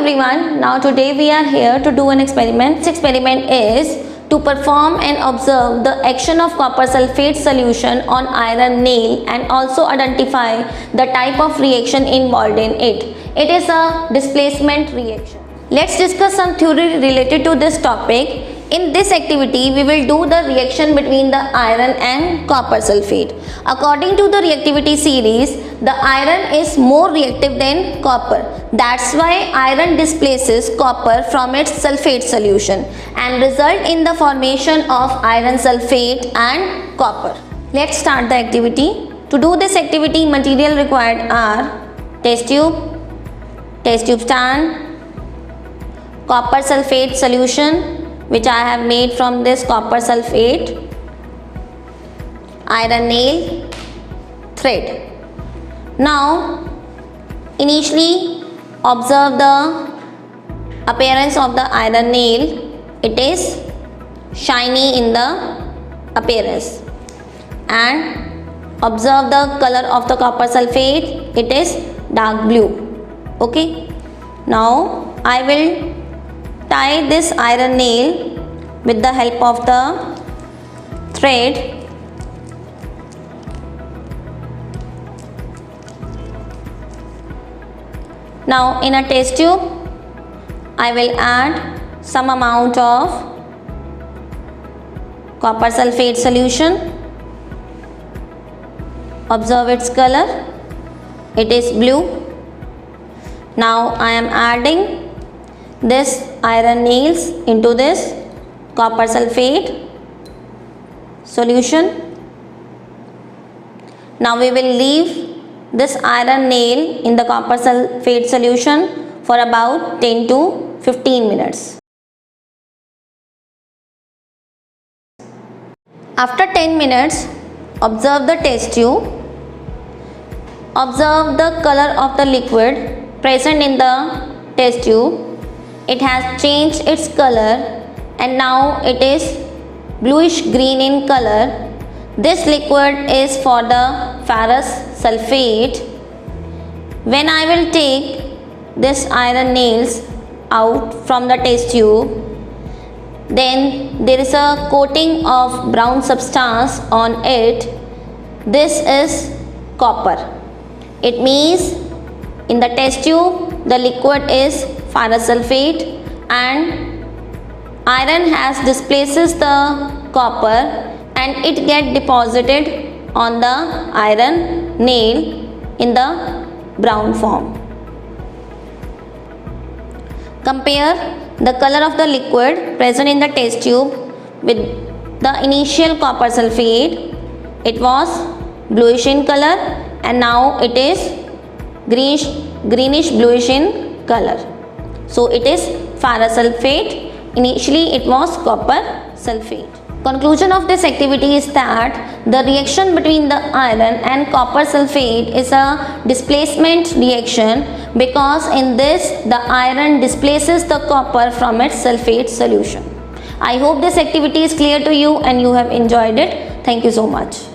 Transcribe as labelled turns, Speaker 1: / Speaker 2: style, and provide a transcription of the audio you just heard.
Speaker 1: everyone. Now today we are here to do an experiment. This experiment is to perform and observe the action of copper sulfate solution on iron nail and also identify the type of reaction involved in it. It is a displacement reaction. Let's discuss some theory related to this topic. In this activity, we will do the reaction between the iron and copper sulfate. According to the reactivity series, the iron is more reactive than copper. That's why iron displaces copper from its sulfate solution and result in the formation of iron sulfate and copper. Let's start the activity. To do this activity, material required are test tube stand, copper sulfate solution which I have made from this copper sulfate, iron nail, thread. Now initially observe the appearance of the iron nail. It is shiny in the appearance, and observe the color of the copper sulfate. It is dark blue. Okay, now I will tie this iron nail with the help of the thread. Now in a test tube, I will add some amount of copper sulfate solution. Observe its color. It is blue. Now I am adding this iron nails into this copper sulfate solution. Now we will leave this iron nail in the copper sulfate solution for about 10 to 15 minutes. After 10 minutes, observe the test tube. Observe the color of the liquid present in the test tube. It has changed its color and now it is bluish green in color. This liquid is for the ferrous sulfate. When I will take this iron nails out from the test tube, then there is a coating of brown substance on it. This is copper. It means in the test tube the liquid is ferrous sulfate and iron has displaces the copper and it get deposited on the iron nail in the brown form. Compare the color of the liquid present in the test tube with the initial copper sulfate. It was bluish in color and now it is greenish bluish in color. So it is ferrous sulfate. Initially it was copper sulfate. Conclusion of this activity is that the reaction between the iron and copper sulfate is a displacement reaction because in this the iron displaces the copper from its sulfate solution. I hope this activity is clear to you and you have enjoyed it. Thank you so much.